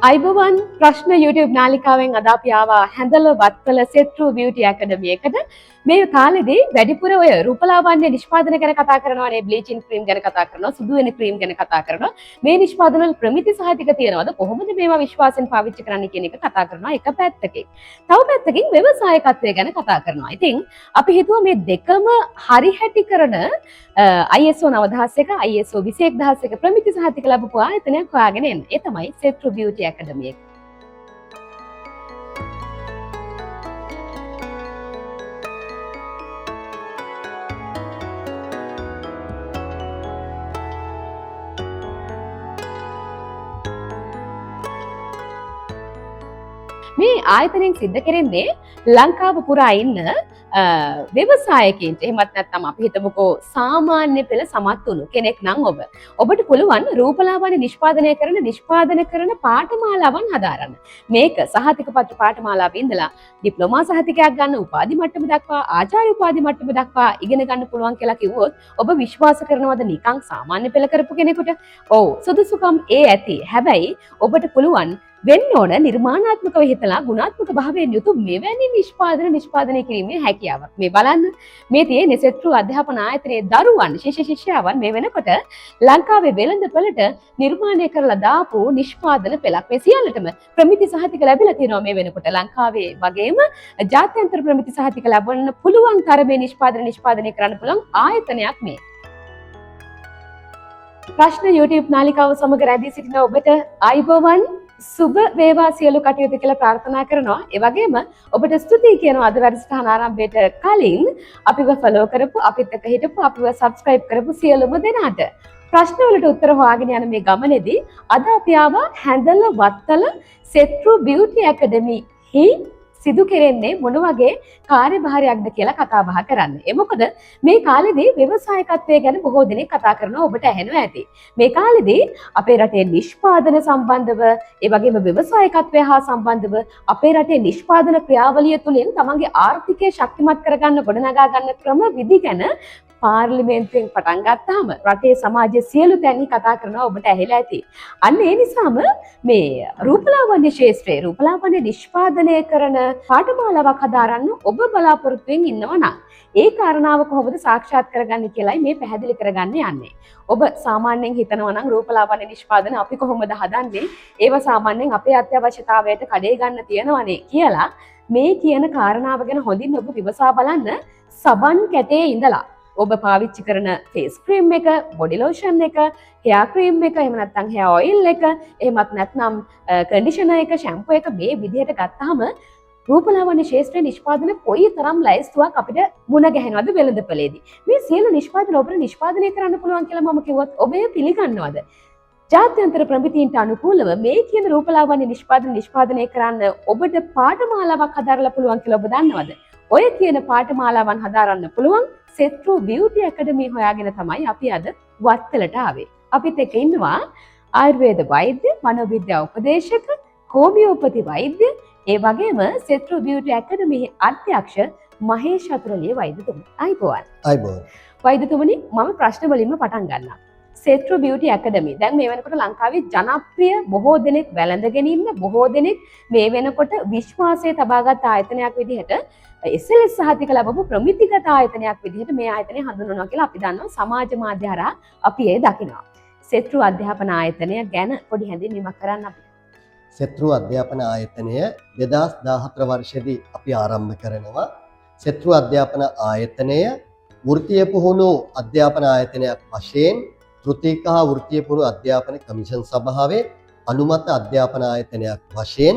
අයිබෝවන් ප්‍රශ්න YouTube නාලිකාවෙන් අද අපි ආවා හැඳල වත්තල සෙට්රු බියුටි ඇකඩමි එකට. මේ කාලෙදී වැඩිපුර ඔය රූපලාවන්‍ය නිෂ්පාදන ගැන කතා කරනවා නේ, බ්ලීචින් ක්‍රීම් ගැන කතා කරනවා, සුදු වෙන ක්‍රීම් ගැන කතා කරනවා. මේ නිෂ්පාදන වල ප්‍රමිති සහතික තියනවාද, කොහොමද මේවා විශ්වාසයෙන් පාවිච්චි කරන්න කියන එක කතා කරනවා එක පැත්තකින්. තව පැත්තකින් ව්‍යවසායකත්වය ගැන කතා කරනවා. ඉතින් අපි හිතුවා මේ දෙකම හරි හැටි කරන ISO 9001 ISO 21001 ප්‍රමිති සහතික ලැබපු ආයතනයක් හොයාගෙන එන්න. ඒ තමයි සෙට්රු බියුටි ඇකඩමි එක. මේ ආයතනයෙන් සිද්ධ කරන්නේ ලංකාව පුරා ඉන්න ව්‍යවසායකයින්ට. එහෙමත් නැත්නම් අපි හිතමුකෝ සාමාන්‍ය පෙළ සමත් වුණු කෙනෙක් නම් ඔබට පුළුවන් රූපලාවන්‍ය නිෂ්පාදනය කරන පාඨමාලාවන් හදාරන්න. මේක සහතික පත්‍ර පාඨමාලාවේ ඉඳලා ඩිප්ලෝමා සහතිකයක් ගන්න උපාධි මට්ටම දක්වා ආචාර්ය උපාධි මට්ටම දක්වා ඉගෙන ගන්න පුළුවන් කියලා කිව්වොත් ඔබ විශ්වාස කරනවද නිකන් සාමාන්‍ය පෙළ කරපු කෙනෙකුට? ඔව්, සුදුසුකම් ඒ ඇති. හැබැයි ඔබට පුළුවන් වෙන්න ඕන නිර්මාණාත්මකව හිතලා ගුණාත්මක භාවයෙන් යුතු මෙවැනි නිෂ්පාදනය කිරීමේ හැකියාවක්. මේ බලන්න, මේ තියෙන්නේ සෙට්රු අධ්‍යාපන ආයතනයේ දරුවන් ශිෂ්‍යයන් මේ වෙනකොට ලංකාවේ වෙළඳපළට නිර්මාණය කරලා දාපු නිෂ්පාදන පෙළක්. මේ සියල්ලටම ප්‍රමිති සහතික ලැබිලා තියෙනවා මේ වෙනකොට. ලංකාවේ වගේම ජාත්‍යන්තර ප්‍රමිති සහතික ලැබන්න පුළුවන් තරමේ නිෂ්පාදනය කරන්න පුළුවන් ආයතනයක් මේ. ප්‍රශ්න YouTube නාලිකාව සමග රැඳී සිටින ඔබට අයිබෝවන්, සුබ වේවා සියලු කටයුතු කියලා ප්‍රාර්ථනා කරනවා. ඒ වගේම ඔබට ස්තුතියි කියනවා අද වැඩසටහන ආරම්භයට කලින් අපිව ෆලෝ කරපු, අපිත් එක්ක හිටපු, අපිව සබ්ස්ක්‍රයිබ් කරපු සියලුම දෙනාට. ප්‍රශ්න වලට උත්තර හොයාගෙන යන මේ ගමනේදී අද අපි ආවා හැඳල වත්තල සෙට්රු බියුටි ඇකඩමි හි සිදු කෙරෙන්නේ මොන වගේ කාර්යභාරයක්ද කියලා කතා බහ කරන්න. ඒ මොකද මේ කාලෙදී ව්‍යවසායකත්වය ගැන බොහෝ දෙනෙක් කතා කරනවා, ඔබට ඇහෙනවා ඇති. මේ කාලෙදී අපේ රටේ නිෂ්පාදන සම්බන්ධව, ඒ වගේම ව්‍යවසායකත්වය හා සම්බන්ධව අපේ රටේ නිෂ්පාදන ක්‍රියාවලිය තුළින් තමන්ගේ ආර්ථිකය ශක්තිමත් කරගන්න, ගොඩනගා ගන්න ක්‍රම විදි ගැන පාර්ලිමේන්තුවෙන් පටන් ගත්තාම රටේ සමාජයේ සියලු තැන්හි කතා කරනවා, ඔබට ඇහිලා ඇති. අන්න ඒ නිසාම මේ රූපලාවන්‍ය ශාස්ත්‍රයේ රූපලාවන්‍ය නිෂ්පාදනය කරන පාඨමාලාවක් හදාරන්න ඔබ බලාපොරොත්තුෙන් ඉන්නවා නම් ඒ කාරණාව කොහොමද සාක්ෂාත් කරගන්නේ කියලායි මේ පැහැදිලි කරගන්න යන්නේ. ඔබ සාමාන්‍යයෙන් හිතනවා නම් රූපලාවන්‍ය නිෂ්පාදන අපි කොහොමද හදන්නේ? ඒවා සාමාන්‍යයෙන් අපේ අත්‍යවශ්‍යතාවයට කඩේ ගන්න තියෙනවනේ කියලා මේ කියන කාරණාව ගැන හොඳින් ඔබ විමසා බලන්න. සබන් කැටේ ඉඳලා ඔබ පාවිච්චි කරන ෆේස් ක්‍රීම් එක, බොඩි ලෝෂන් එක, හෙයා ක්‍රීම් එක, එහෙම නැත්නම් හෙයා ඔයිල් එක, එහෙමත් නැත්නම් කන්ඩිෂනර් එක, ෂැම්පූ එක මේ විදිහට ගත්තාම රූපලාවන්‍ය ශාස්ත්‍රයේ නිෂ්පාදන කොයි තරම් ලැයිස්තුවක් අපිට මුණ ගැහෙනවද වෙළඳපළේදී. මේ සියලු නිෂ්පාදන ඔබට නිෂ්පාදනය කරන්න පුළුවන් කියලා මම කිව්වොත් ඔබ ඒ පිළිගන්නවද? ජාත්‍යන්තර ප්‍රමිතීන්ට අනුකූලව මේ කියන රූපලාවන්‍ය නිෂ්පාදනය කරන්න ඔබට පාඨමාලාවක් හදාරලා පුළුවන් කියලා ඔබ දන්නවද? ඔය කියන පාඨමාලාවන් හදාරන්න පුළුවන් සෙට්රු බියුටි ඇකඩමි හොයාගෙන තමයි අපි අද වත්තලට ආවේ. අපිත් එක්ක ඉන්නවා ආයුර්වේද වෛද්‍ය, මනෝවිද්‍යා උපදේශක, හෝමියෝපති වෛද්‍ය, ඒ වගේම සෙට්රු බියුටි ඇකඩමි අධ්‍යක්ෂ මහේෂ් අතුරලිය වෛද්‍යතුමනි. අයිබෝවන්. වෛද්‍යතුමනි, මම ප්‍රශ්න වලින්ම පටන් ගන්නම්. සෙට්රු බියුටි ඇකඩමි දැන් මේ වෙනකොට ලංකාවේ ජනප්‍රිය, බොහෝ දෙනෙක් වැළඳගෙන ඉන්න, බොහෝ දෙනෙක් මේ වෙනකොට විශ්වාසය තබාගත් ආයතනයක් විදිහට SLS සහතික ලැබපු ප්‍රමිතිගත ආයතනයක් විදිහට මේ ආයතනය හඳුන්වනවා කියලා අපි දන්නවා. සමාජ මාධ්‍ය හරහා අපි ඒ දකිනවා. සෙට්රු අධ්‍යාපන ආයතනය ගැන පොඩි හැඳින්වීමක් කරන්න අපිට. සෙට්රු අධ්‍යාපන ආයතනය 2014 වර්ෂයේදී අපි ආරම්භ කරනවා. සෙට්රු අධ්‍යාපන ආයතනය වෘත්තීය පුහුණු අධ්‍යාපන ආයතනයක් වශයෙන් තෘතීක හා වෘත්තීය පුහුණු අධ්‍යාපන කමිෂන් සභාවේ අනුමත අධ්‍යාපන ආයතනයක් වශයෙන්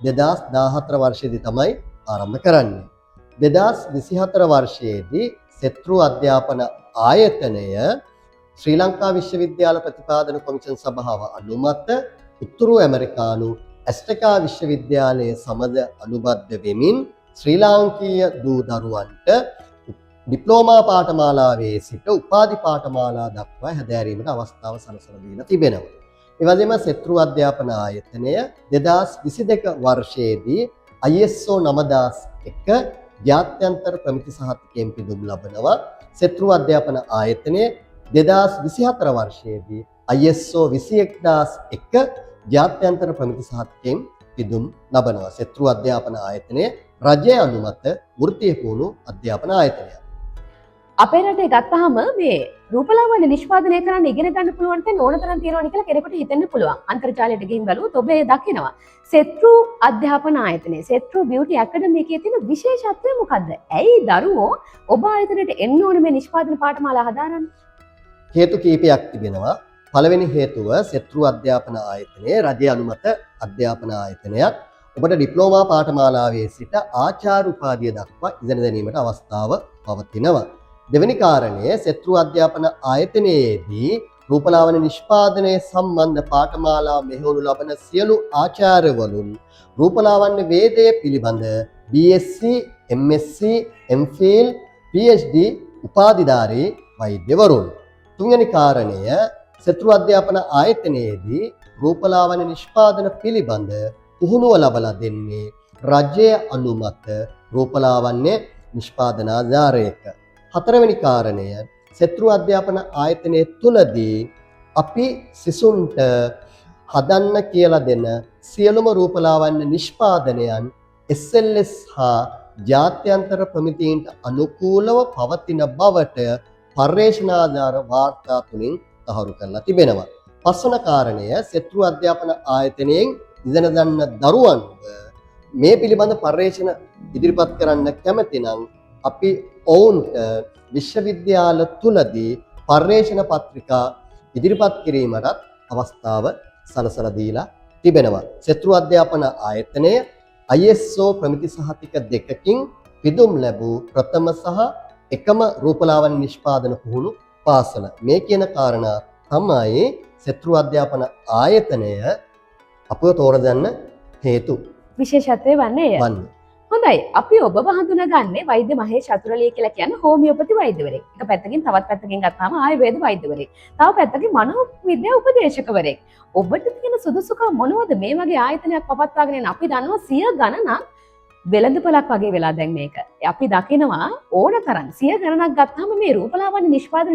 2014 වර්ෂයේදී තමයි ආරම්භ කරන්නේ. 2024 වර්ෂයේදී සෙට්රු අධ්‍යාපන ආයතනය ශ්‍රී ලංකා විශ්වවිද්‍යාල ප්‍රතිපාදන කොමිෂන් සභාව අනුමත උතුරු ඇමරිකානු ඇස්ට්‍රකා විශ්වවිද්‍යාලයේ සමග අනුබද්ධ වෙමින් ශ්‍රී ලාංකීය දූ දරුවන්ට ඩිප්ලෝමා පාඨමාලාවේ සිට උපාධි පාඨමාලා දක්වා හැදෑරීමට අවස්ථාව සලසලා දීලා තිබෙනවා. ඒ වගේම සෙට්රු අධ්‍යාපන ආයතනය 2022 වර්ෂයේදී ISO 9001 ජාත්‍යන්තර ප්‍රමිති සහතිකයෙන් පිදුම් ලබනවා. සෙට්රු අධ්‍යාපන ආයතනය 2024 වර්ෂයේදී ISO 21001 ජාත්‍යන්තර ප්‍රමිති සහතිකයෙන් පිදුම් ලබනවා. සෙත්‍රු අධ්‍යාපන ආයතනය රජයේ අනුමත වෘත්තීය පුහුණු අධ්‍යාපන ආයතනයක්. අපේ රටේ ගත්තාම මේ රූපලාවන්‍ය නිෂ්පාදනය කරන්න ඉගෙන ගන්න පුළුවන් තැන් ඕන තරම් තියෙනවා කියලා කෙනෙකුට හිතෙන්න පුළුවන්. අන්තර්ජාලයට ගිහින් බලුවොත් ඔබ ඒ දකිනවා. සෙත්‍රු අධ්‍යාපන ආයතනයේ සෙත්‍රු බියුටි ඇකඩමි එකේ තියෙන විශේෂත්වය මොකද්ද? ඇයි දරුවෝ ඔබ ආයතනයට එන්න ඕන මේ නිෂ්පාදන පාඨමාලා හදාරන්නේ? හේතු කීපයක් තිබෙනවා. පළවෙනි හේතුව සෙත්‍රු අධ්‍යාපන ආයතනයේ රජයේ අනුමත අධ්‍යාපන ආයතනයක්. ඔබට ඩිප්ලෝමා පාඨමාලාවේ සිට ආචාර්ය උපාධිය දක්වා ඉගෙන ගැනීමට අවස්ථාව පවතිනවා. දෙවෙනි කාරණය සෙත්‍රු අධ්‍යාපන ආයතනයේදී රූපලාවන්‍ය නිෂ්පාදනය සම්බන්ධ පාඨමාලා මෙහෙයවනු ලබන සියලු ආචාර්යවරුන් රූපලාවන්‍ය වේදය පිළිබඳ BSc, MSc, MPhil, PhD උපාධිධාරී වෛද්‍යවරුන්. තුන්වෙනි කාරණය සෙත්‍රු අධ්‍යාපන ආයතනයේදී රූපලාවන්‍ය නිෂ්පාදන පිළිබඳ පුහුණුව ලබලා දෙන්නේ රජයේ අනුමත රූපලාවන්‍ය නිෂ්පාදනාගාරයක. හතරවෙනි කාරණය සෙත්‍රු අධ්‍යාපන ආයතනයේ තුලදී අපි සිසුන්ට හදන්න කියලා දෙන සියලුම රූපලාවන්‍ය නිෂ්පාදනයන් SLS හා ජාත්‍යන්තර ප්‍රමිතීන්ට අනුකූලව පවතින බවට පර්යේෂණාධාර වාර්තා තුලින් තහවුරු කරලා තිබෙනවා. පස්වන කාරණය සෙත්‍රු අධ්‍යාපන ආයතනයෙන් ඉගෙන ගන්න දරුවන්ව මේ පිළිබඳ පර්යේෂණ ඉදිරිපත් කරන්න කැමති නම් අපි ඔවුන්ට විශ්වවිද්‍යාල තුලදී පර්යේෂණ පත්‍රිකා ඉදිරිපත් කිරීමටත් අවස්ථාව සලසලා දීලා තිබෙනවා. සෙත්‍රු අධ්‍යාපන ආයතනය ISO ප්‍රමිති සහතික දෙකකින් පිදුම් ලැබූ ප්‍රථම සහ එකම රූපලාවන්‍ය නිෂ්පාදන පුහුණු පාසල. මේ කියන කාරණා තමයි සෙත්‍රු අධ්‍යාපන ආයතනය අපව තෝරගන්න හේතු. විශේෂත්වය වන්නේ එය. හොඳයි, අපි ඔබව හඳුනගන්නේ වෛද්‍ය මහේෂ් චතුරලිය කියලා කියන හෝමියෝපති වෛද්‍යවරයෙක්. එක පැත්තකින් තවත් පැත්තකින් ගත්තාම ආයුර්වේද වෛද්‍යවරයෙක්. තව පැත්තකින් මනෝවිද්‍යා උපදේශකවරයෙක්. ඔබට තියෙන සුදුසුකම් මොනවද මේ වගේ ආයතනයක් පවත්වාගෙන යන්න? අපි දන්නවා 100 ගණනක් වෙළඳපොළක් වගේ වෙලා දැන් මේක. අපි දකිනවා ඕන තරම් 100 ගණනක් ගත්තාම මේ රූපලාවන්‍ය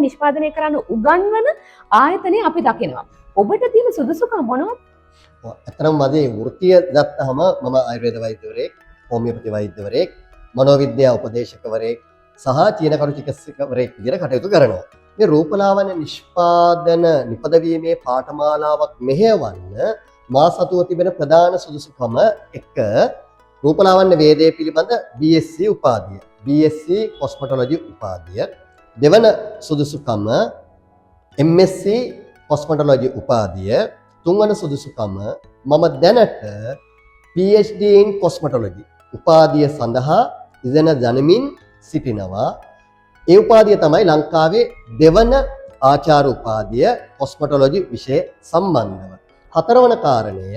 නිෂ්පාදනය කරන්න උගන්වන ආයතනය අපි දකිනවා. ඔබට තියෙන සුදුසුකම් මොනවද? අතරම මගේ වෘත්තිය ගත්තාම මම ආයුර්වේද වෛද්‍යවරයෙක්, හෝමියෝපති වෛද්‍යවරයෙක්, මනෝවිද්‍යා උපදේශකවරයෙක් සහ චීනකරු චිකිත්සකවරයෙක් විදිහට කටයුතු කරනවා. මේ රූපලාවන්‍ය නිෂ්පාදන නිපදවීමේ පාඨමාලාවක් මෙහෙයවන්න මා සතුව තිබෙන ප්‍රධාන සුදුසුකම එක රූපලාවන්‍ය වේදය පිළිබඳ BSc උපාධිය, BSc කොස්මටොලොජි උපාධිය. දෙවන සුදුසුකම MSc කොස්මටොලොජි උපාධිය. තුන්වන සුදුසුකම මම දැනට PhD in කොස්මටොලොජි උපාධිය සඳහා ඉගෙන ගනිමින් සිටිනවා. ඒ උපාධිය තමයි ලංකාවේ දෙවන ආචාර්ය උපාධිය කොස්මටොලොජි විෂය සම්බන්ධව. හතරවන කාරණය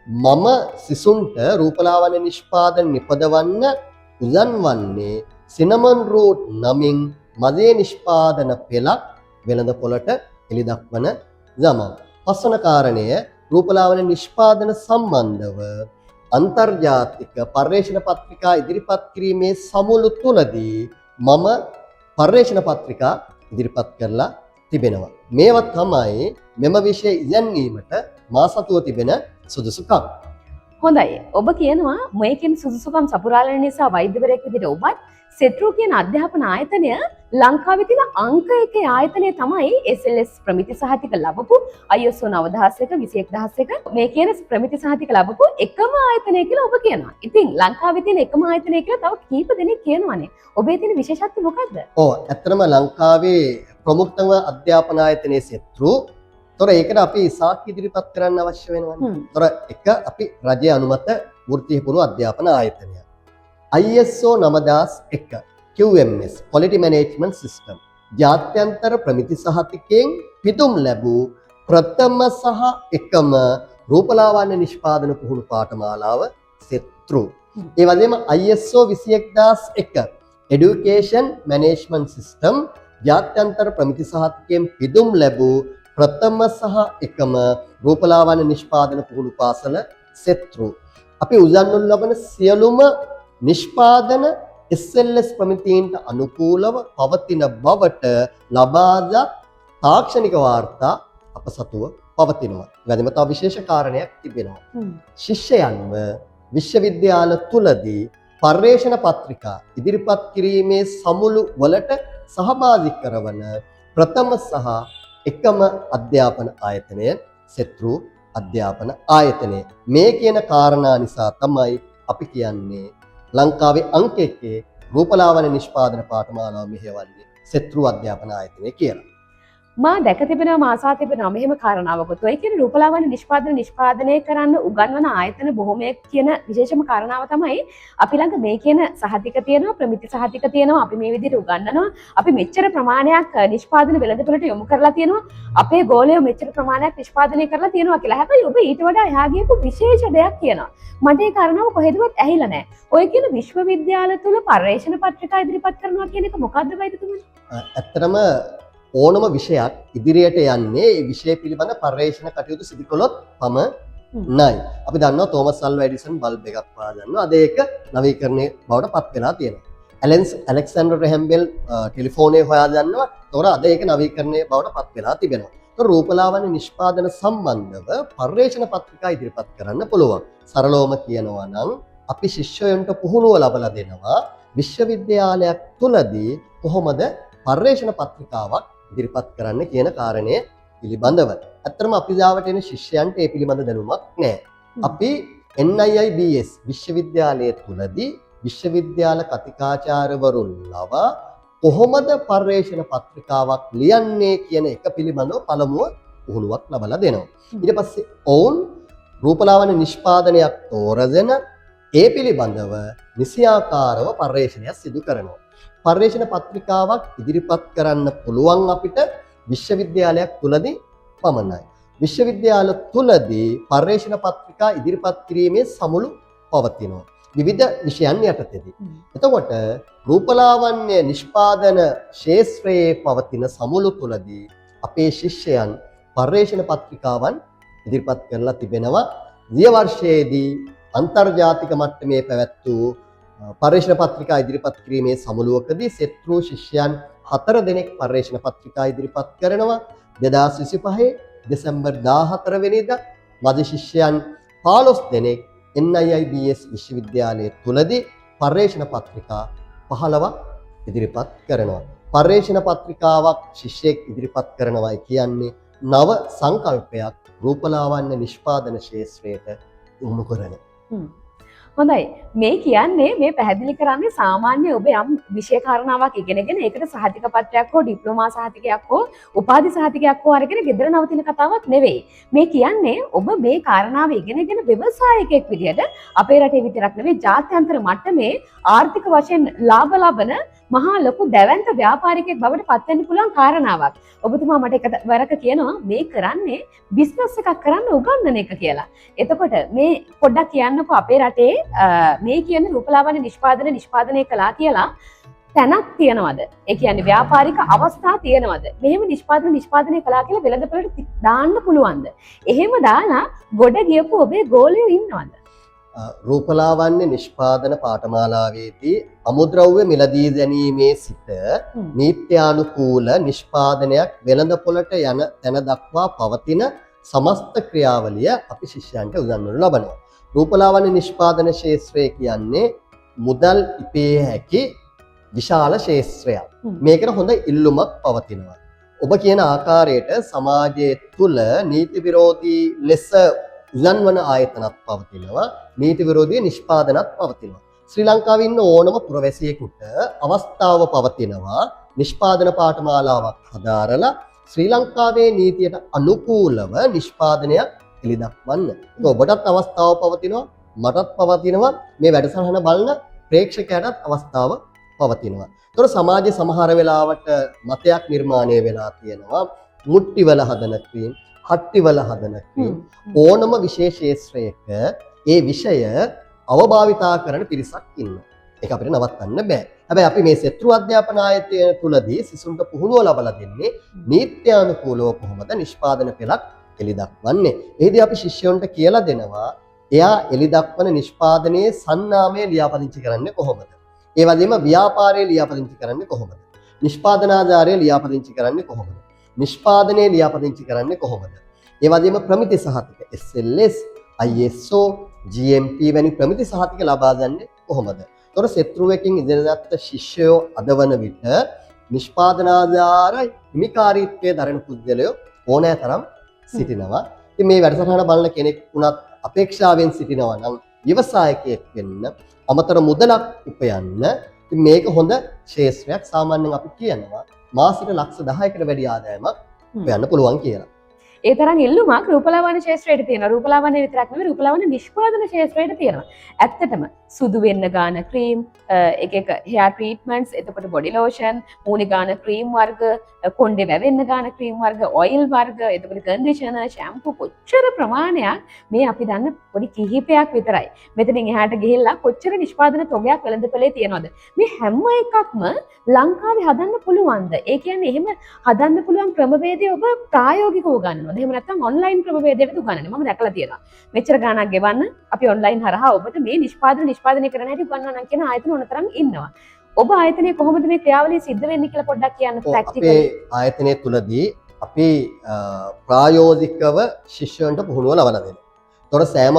මම සිසුන්ට රූපලාවන්‍ය නිෂ්පාදන නිපදවන්න උගන්වන්නේ සිනමන් රූට් නමින් මදේ නිෂ්පාදන පෙළක් වෙළඳපොළට එළි දක්වන ගමන්. පස්වන කාරණය රූපලාවන්‍ය නිෂ්පාදන සම්බන්ධව අන්තර්ජාතික පර්යේෂණ පත්‍රිකා ඉදිරිපත් කිරීමේ සමුළු තුලදී මම පර්යේෂණ පත්‍රිකා ඉදිරිපත් කරලා තිබෙනවා. මේවා තමයි මෙම විෂය ඉගැන්වීමට මා සතුව තිබෙන සුදුසුකම්. හොඳයි, ඔබ කියනවා මේකෙන් සුදුසුකම් සපුරාලන නිසා වෛද්‍යවරයෙක් විදිහට ඔබත් සෙත්‍රු කියන අධ්‍යාපන ආයතනය ලංකාවේ තියෙන අංක 1 ආයතනය තමයි SLS ප්‍රමිති සහතික ලැබපු ISO 9001 21001 මේ කියන ප්‍රමිති සහතික ලැබපු එකම ආයතනය කියලා ඔබ කියනවා. ඉතින් ලංකාවේ තියෙන එකම ආයතනය කියලා තව කීප දෙනෙක් කියනවානේ. ඔබේ තියෙන විශේෂත්වය මොකද්ද? ඔව්, ඇත්තටම ලංකාවේ ප්‍රමුඛතම අධ්‍යාපන ආයතනයේ සෙත්‍රු. තොර ඒකට අපි සාක්ෂි ඉදිරිපත් කරන්න අවශ්‍ය වෙනවානේ. තොර එක අපි රජයේ අනුමත වෘත්තීය පුහුණු අධ්‍යාපන ආයතනය. ISO 9001 QMS Quality Management System ජාත්‍යන්තර ප්‍රමිති සහතිකයෙන් පිදුම් ලැබූ ප්‍රථම සහ එකම රූපලාවන්‍ය නිෂ්පාදන පුහුණු පාඨමාලාව සෙත්‍රු. ඒ වගේම ISO 21001 Education Management System ජාත්‍යන්තර ප්‍රමිති සහතිකයෙන් පිදුම් ලැබූ ප්‍රථම සහ එකම රූපලාවන්‍ය නිෂ්පාදන පුහුණු පාසල සෙත්‍රු. අපි උගන්වනු ලබන සියලුම නිෂ්පාදන SLS ප්‍රමිතීන්ට අනුකූලව පවතින බවට ලබාගත් තාක්ෂණික වාර්තා අප සතුව පවතිනවා. වැඩිම තව විශේෂ කාරණයක් තිබෙනවා. ශිෂ්‍යයන්ව විශ්වවිද්‍යාල තුලදී පර්යේෂණ පත්‍රිකා ඉදිරිපත් කිරීමේ සමුළු වලට සහභාගී කරවන ප්‍රථම සහ එකම අධ්‍යාපන ආයතනය සෙත්රු අධ්‍යාපන ආයතනය. මේ කියන කාරණා නිසා තමයි අපි කියන්නේ ලංකාවේ අංක 1 රූපලාවන්‍ය නිෂ්පාදන පාඨමාලාව මෙහෙයවන්නේ සෙත්රු අධ්‍යාපන ආයතනය කියලා. මා දැක තිබෙනවා මාසා තිබෙනවා මෙහෙම කාරණාවකුත්. ඔය කියන රූපලාවන්‍ය නිෂ්පාදනය කරන්න උගන්වන ආයතන බොහොමයක් කියන විශේෂම කාරණාව තමයි අපි ළඟ මේ කියන සහතික තියෙනවා, ප්‍රමිති සහතික තියෙනවා. අපි මේ විදිහට උගන්වනවා. අපි මෙච්චර ප්‍රමාණයක් නිෂ්පාදන වෙළඳපොළට යොමු කරලා තියෙනවා. අපේ ගෝලයෝ මෙච්චර ප්‍රමාණයක් නිෂ්පාදනය කරලා තියෙනවා කියලා. හැබැයි ඔබ ඊට වඩා එහා ගියපු විශේෂ දෙයක් කියනවා. මට ඒ කාරණාව කොහෙදවත් ඇහිලා නැහැ. ඔය කියන විශ්වවිද්‍යාල තුල පර්යේෂණ පත්‍රිකා ඉදිරිපත් කරනවා කියන එක මොකද්ද වෛද්‍යතුමනි? ඇත්තටම ඕනම විෂයක් ඉදිරියට යන්නේ ඒ විෂය පිළිබඳ පර්යේෂණ කටයුතු සිදු කළොත් පමණයි. අපි දන්නවා තෝමස් අල්වා එඩිසන් බල්බ් එකක් පාදන්නවා. අද ඒක නවීකරණයේ බවට පත් වෙලා තියෙනවා. ඇලෙක්සැන්ඩර් ග්‍රැහම් බෙල් ටෙලිෆෝනේ හොයා ගන්නවා. ඒතකොට අද ඒක නවීකරණයේ බවට පත් වෙලා තිබෙනවා. ඒතකොට රූපලාවන්‍ය නිෂ්පාදන සම්බන්ධව පර්යේෂණ පත්‍රිකා ඉදිරිපත් කරන්න පුළුවන්. සරලවම කියනවා නම් අපි ශිෂ්‍යයන්ට පුහුණුව ලබා දෙනවා විශ්වවිද්‍යාලයක් තුලදී කොහොමද පර්යේෂණ පත්‍රිකාවක් ඉදිරිපත් කරන්න කියන කාරණය පිළිබඳව. ඇත්තටම අපි දාවට එන ශිෂ්‍යයන්ට ඒ පිළිබඳ දැනුමක් නැහැ. අපි NIIBS විශ්වවිද්‍යාලයේ තුලදී විශ්වවිද්‍යාල කතිකාචාර්යවරුන් ලවා කොහොමද පර්යේෂණ පත්‍රිකාවක් ලියන්නේ කියන එක පිළිබඳව පළමුව පුහුණුවක් ලබා දෙනවා. ඊට පස්සේ ඔවුන් රූපලාවන්‍ය නිෂ්පාදනයක් තෝරගෙන ඒ පිළිබඳව නිසියාකාරව පර්යේෂණයක් සිදු කරනවා. පර්යේෂණ පත්‍රිකාවක් ඉදිරිපත් කරන්න පුළුවන් අපිට විශ්වවිද්‍යාලයක් තුලදී පමණයි. විශ්වවිද්‍යාල තුලදී පර්යේෂණ පත්‍රිකා ඉදිරිපත් කිරීමේ සමුළු පවතිනවා. විවිධ විෂයන් යටතේදී. එතකොට රූපලාවන්‍ය නිෂ්පාදන ක්ෂේත්‍රයේ පවතින සමුළු තුලදී අපේ ශිෂ්‍යයන් පර්යේෂණ පත්‍රිකාවන් ඉදිරිපත් කරලා තිබෙනවා. ගිය වර්ෂයේදී අන්තර්ජාතික මට්ටමේ පැවැත් වූ පර්යේෂණ පත්‍රිකා ඉදිරිපත් කිරීමේ සමුළුවකදී සෙත්රු ශිෂ්‍යයන් 4 දෙනෙක් පර්යේෂණ පත්‍රිකා ඉදිරිපත් කරනවා. 2025 දෙසැම්බර් 14 වෙනිදා මධ්‍ය ශිෂ්‍යයන් 15 දෙනෙක් NIIBS විශ්වවිද්‍යාලයේ තුලදී පර්යේෂණ පත්‍රිකා 15ක් ඉදිරිපත් කරනවා. පර්යේෂණ පත්‍රිකාවක් ශිෂ්‍යයෙක් ඉදිරිපත් කරනවායි කියන්නේ නව සංකල්පයක් රූපලාවන්‍ය නිෂ්පාදන ක්ෂේත්‍රයට යොමු කරන. හොඳයි. මේ කියන්නේ මේ පැහැදිලි කරන්නේ සාමාන්‍ය ඔබ යම් විෂය කාරණාවක් ඉගෙනගෙන ඒකට සහතික පත්‍රයක් හෝ ඩිප්ලෝමා සහතිකයක් හෝ උපාධි සහතිකයක් හෝ අරගෙන ගෙදර නවතින කතාවක් නෙවෙයි. මේ කියන්නේ ඔබ මේ කාරණාව ඉගෙනගෙන ව්‍යවසායකයෙක් විදිහට අපේ රටේ විතරක් නෙවෙයි ජාත්‍යන්තර මට්ටමේ ආර්ථික වශයෙන් ලාභ ලබන මහා ලොකු දැවැන්ත ව්‍යාපාරිකයෙක් බවට පත් වෙන්න පුළුවන් කාරණාවක්. ඔබතුමා මට එකවරක කියනවා මේ කරන්නේ බිස්නස් එකක් කරන්න උගන්වන එක කියලා. එතකොට මේ පොඩ්ඩක් කියන්නකෝ අපේ රටේ මේ කියන්නේ රූපලාවන්‍ය නිෂ්පාදනය කළා කියලා තැනක් තියනවද? ඒ කියන්නේ ව්‍යාපාරික අවස්ථා තියනවද? මෙහෙම නිෂ්පාදනය කළා කියලා වෙළඳපොළට දාන්න පුළුවන්ද? එහෙම දාලා ගොඩ ගියපු ඔබේ ගෝලයෝ ඉන්නවද? රූපලාවන්‍ය නිෂ්පාදන පාඨමාලාවේදී අමුද්‍රව්‍ය මිලදී ගැනීමේ සිට නීත්‍යානුකූල නිෂ්පාදනයක් වෙළඳපොළට යන තැන දක්වා පවතින සමස්ත ක්‍රියාවලිය අපි ශිෂ්‍යයන්ට උගන්වනු ලබනවා. රූපලාවන්‍ය නිෂ්පාදන ක්ෂේත්‍රය කියන්නේ මුදල් ඉපේ හැකි විශාල ක්ෂේත්‍රයක්. මේකට හොඳ ඉල්ලුමක් පවතිනවා. ඔබ කියන ආකාරයට සමාජයේ තුල නීති විරෝධී ලෙස උගන්වන ආයතනක් පවතිනවා. නීති විරෝධී නිෂ්පාදනත් පවතිනවා. ශ්‍රී ලංකාවේ ඉන්න ඕනම පුරවැසියෙකුට අවස්ථාව පවතිනවා නිෂ්පාදන පාඨමාලාවක් හදාරලා ශ්‍රී ලංකාවේ නීතියට අනුකූලව නිෂ්පාදනයක් එළිදක්වන්න. ඒක ඔබටත් අවස්ථාව පවතිනවා, මටත් පවතිනවා, මේ වැඩසටහන බලන ප්‍රේක්ෂකයටත් අවස්ථාව පවතිනවා. ඒතර සමාජයේ සමහර වෙලාවට මතයක් නිර්මාණය වෙලා තියෙනවා. මුට්ටිවල හදන ක්‍රීම්, හට්ටිවල හදන ක්‍රීම් ඕනම විශේෂ ක්ෂේත්‍රයක ඒ විෂය අවභාවිතා කරන පිරිසක් ඉන්නවා. ඒක අපිට නවත්තන්න බෑ. හැබැයි අපි මේ සෙත්රු අධ්‍යාපන ආයතනය තුලදී සිසුන්ට පුහුණුව ලබා දෙන්නේ නීත්‍යානුකූලව කොහොමද නිෂ්පාදන පෙළක් එළිදක්වන්නේ. එහිදී අපි ශිෂ්‍යයන්ට කියලා දෙනවා එයා එළිදක්වන නිෂ්පාදනයේ සන්නාමය ලියාපදිංචි කරන්නේ කොහොමද? ඒ වගේම ව්‍යාපාරයේ ලියාපදිංචි කරන්නේ කොහොමද? නිෂ්පාදනාධාරයේ ලියාපදිංචි කරන්නේ කොහොමද? නිෂ්පාදනයේ ලියාපදිංචි කරන්නේ කොහොමද? ඒ වගේම ප්‍රමිති සහතික SLS, ISO, GMP වැනි ප්‍රමිති සහතික ලබා ගන්නේ කොහොමද? ඒතකොට සෙත්රුවකින් ඉගෙනගත්ත ශිෂ්‍යයෝ අදවන විට නිෂ්පාදනාධාර හිමිකාරීත්වයේ දරන පුද්ගලයෝ ඕනෑ තරම් සිටිනවා. ඉතින් මේ වැඩසටහන බලන කෙනෙක් වුණත් අපේක්ෂාවෙන් සිටිනවා නම් ව්‍යවසායකයෙක් වෙන්න, අමතර මුදලක් උපයන්න. ඉතින් මේක හොඳ ශේෂ්ත්‍රයක්. සාමාන්‍යයෙන් අපි කියනවා මාසික ලක්ෂ 10කට වැඩි ආදායමක් උපයන්න පුළුවන් කියලා. ඒ තරම් ඉල්ලුමක් රූපලාවන්‍ය ශාස්ත්‍රයට තියෙනවා. රූපලාවන්‍ය විතරක් නෙවෙයි රූපලාවන්‍ය නිෂ්පාදන ශාස්ත්‍රයට තියෙනවා. ඇත්තටම සුදු වෙන්න ගාන ක්‍රීම්, එක hair treatments, එතකොට body lotion, මූණේ ගාන ක්‍රීම් වර්ග, කොණ්ඩේ වැවෙන්න ගාන ක්‍රීම් වර්ග, oil වර්ග, එතකොට conditioner, shampoo කොච්චර ප්‍රමාණයක් මේ අපි දන්න පොඩි කිහිපයක් විතරයි. මෙතනින් එහාට ගිහිල්ලා කොච්චර නිෂ්පාදන තොගයක් වෙළඳපොලේ තියනවද? මේ හැම එකක්ම ලංකාවේ හදන්න පුළුවන්ද? ඒ කියන්නේ එහෙම හදන්න පුළුවන් ක්‍රමවේදය ඔබ ප්‍රායෝගිකව ගන්නවද? එහෙම නැත්නම් ඔන්ලයින් ක්‍රමවේදයකට උගන්වන්නේ? මම දැකලා තියෙනවා. මෙච්චර ගාණක් ගෙවන්න අපි ඔන්ලයින් හරහා ඔබට මේ නිෂ්පාදනය කරන හැටි උගන්වනවා නම් කියන ආයතන ඕනතරම් ඉන්නවා. ඔබ ආයතනයේ කොහොමද මේ ක්‍රියාවලිය සිද්ධ වෙන්නේ කියලා පොඩ්ඩක් කියන්න ප්‍රැක්ටිකලි. අපේ ආයතනයේ තුලදී අපි ප්‍රායෝගිකව ශිෂ්‍යයන්ට පුහුණුව ලබා දෙනවා. ඒතොර සෑම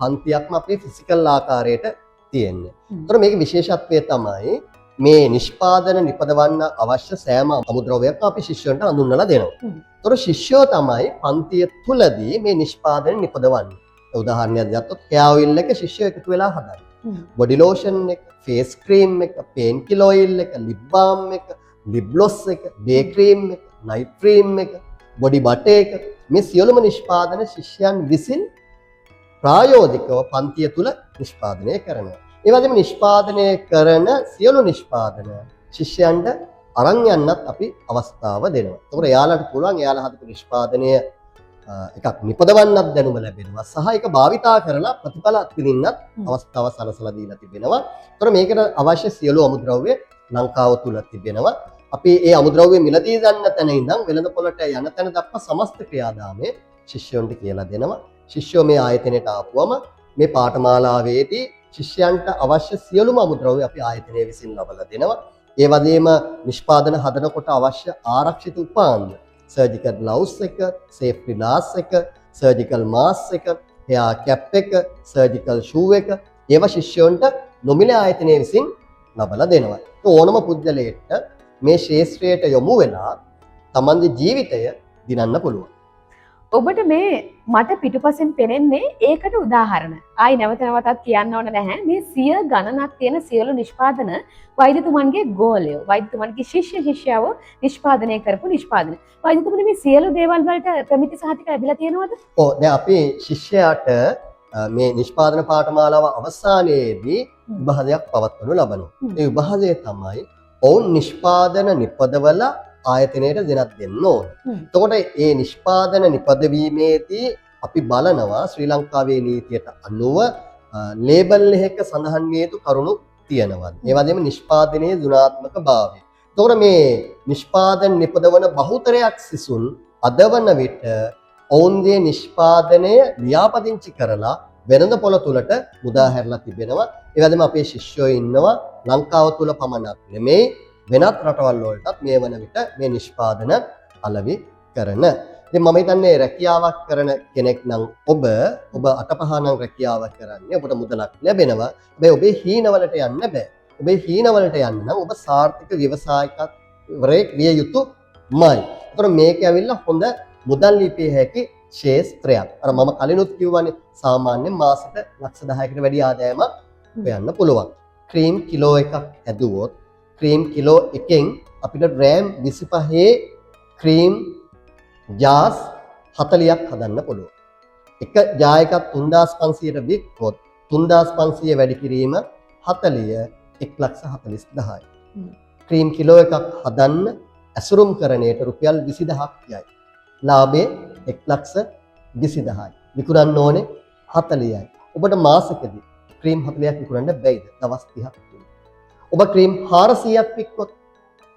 පන්තියක්ම අපේ ෆිසිකල් ආකාරයට තියෙන්නේ. ඒතොර මේකේ විශේෂත්වය තමයි මේ නිෂ්පාදන නිපදවන්න අවශ්‍ය සෑම අමුද්‍රව්‍යයක්ම අපි ශිෂ්‍යයන්ට හඳුන්වලා දෙනවා. ඒතොර ශිෂ්‍යෝ තමයි පන්තිය තුලදී මේ නිෂ්පාදන නිපදවන්නේ. උදාහරණයක් ගත්තොත් hair oil එක ශිෂ්‍යයෝ එකතු වෙලා හදන්නේ. body lotion එක, face cream එක, pain killer oil එක, lip balm එක, lip gloss එක, day cream එක, night cream එක, body butter එක, මේ සියලුම නිෂ්පාදන ශිෂ්‍යයන් විසින් ප්‍රායෝගිකව පන්තිය තුල නිෂ්පාදනය කරනවා. ඒ වගේම නිෂ්පාදනය කරන සියලු නිෂ්පාදන ශිෂ්‍යයන්ට අරන් යන්නත් අපි අවස්ථාව දෙනවා. ඒකට එයාලට පුළුවන් එයාලා හදපු නිෂ්පාදනය එකක් නිපදවන්නත් දැනුම ලැබෙනවා සහ ඒක භාවිතා කරලා ප්‍රතිඵල අත්විඳින්නත් අවස්ථාව සලසලා දීලා තිබෙනවා. ඒතර මේකට අවශ්‍ය සියලු අමුද්‍රව්‍ය ලංකාව තුල තිබෙනවා. අපි ඒ අමුද්‍රව්‍ය මිලදී ගන්න තැන ඉඳන් වෙළඳපොළට යන තැන දක්වා සමස්ත ක්‍රියාදාමය ශිෂ්‍යයන්ට කියලා දෙනවා. ශිෂ්‍යෝ මේ ආයතනයට ආපුවම මේ පාඨමාලාවේදී ශිෂ්‍යයන්ට අවශ්‍ය සියලුම අමුද්‍රව්‍ය අපි ආයතනය විසින් ලබා දෙනවා. ඒ වගේම නිෂ්පාදන හදනකොට අවශ්‍ය ආරක්ෂිත උපාංග surgical gloves එක, safety glass එක, surgical mask එක, hair cap එක, surgical shoe එක ඒවා ශිෂ්‍යයන්ට නොමිලේ ආයතනය විසින් ලබා දෙනවා. ඕනම පුද්ගලයෙක්ට මේ ශාස්ත්‍රයට යොමු වෙලා තමන්ගේ ජීවිතය දිනන්න පුළුවන්. ඔබට මේ මට පිටුපසින් පෙනෙන්නේ ඒකට උදාහරණ. ආයි නැවත නැවතත් කියන්න ඕන නැහැ. මේ සිය ගණනක් තියෙන සියලු නිෂ්පාදන වෛද්‍යතුමන්ගේ ගෝලයෝ, වෛද්‍යතුමන්ගේ ශිෂ්‍යයෝ නිෂ්පාදනය කරපු නිෂ්පාදන. වෛද්‍යතුමනි මේ සියලු දේවල් වලට ප්‍රමිති සහතික ලැබිලා තියෙනවද? ඔව්. දැන් අපි ශිෂ්‍යයාට මේ නිෂ්පාදන පාඨමාලාව අවසානයේදී විභාගයක් පවත්වනු ලබනවා. ඒ විභාගය තමයි ඔවුන් නිෂ්පාදන නිපදවලා ආයතනයට දෙනක් දෙන්න ඕන. එතකොට මේ නිෂ්පාදන නිපදවීමේදී අපි බලනවා ශ්‍රී ලංකාවේ නීතියට අනුව ලේබල් එකක සඳහන් විය යුතු කරුණු තියෙනවා. ඒ වගේම නිෂ්පාදනයේ ගුණාත්මක භාවය. එතකොට මේ නිෂ්පාදන නිපදවන බහුතරයක් සිසුන් අදවන විට ඔවුන්ගේ නිෂ්පාදනය ලියාපදිංචි කරලා වෙළඳ පොළ තුලට මුදා හැරලා තිබෙනවා. ඒ වගේම අපේ ශිෂ්‍යයෝ ඉන්නවා ලංකාව තුල පමණක් නෙමෙයි වෙනත් රටවල් වලටත් මේ වන විට මේ නිෂ්පාදන අලෙවි කරන. ඉතින් මම හිතන්නේ රැකියාවක් කරන කෙනෙක් නම් ඔබ අටපහනම් රැකියාවක් කරන්නේ ඔබට මුදලක් ලැබෙනවා. හැබැයි ඔබේ හීනවලට යන්න බෑ. ඔබේ හීනවලට යන්න නම් ඔබ සාර්ථක ව්‍යවසායකවරයෙක් විය යුතුමයි. ඒතර මේක ඇවිල්ලා හොඳ මුදල් ලිපිය හැකි ශාස්ත්‍රයක්. අර මම කලිනුත් කිව්වනේ සාමාන්‍යයෙන් මාසෙට ලක්ෂ 10කට වැඩි ආදායමක් හොයන්න පුළුවන්. ක්‍රීම් කිලෝ එකක් ඇදුවොත් ක්‍රීම් කිලෝ එකෙන් අපිට රෑම් 25 ක්‍රීම් ජාස් 40ක් හදන්න පුළුවන්. එක ජා එකක් 3500ට වික්කොත් 3500 වැඩි කිරීම 40 1,40,000යි. ක්‍රීම් කිලෝ එකක් හදන්න ඇසුරුම් කරණයට රුපියල් 20000ක් යයි. ලාභය 1,20,000යි. විකුණන්න ඕනේ 40යි. ඔබට මාසෙකදී ක්‍රීම් 40ක් විකුණන්න බැයිද? දවස් 30ක් තුන. ඔබ ක්‍රීම් 400ක් වික්කොත්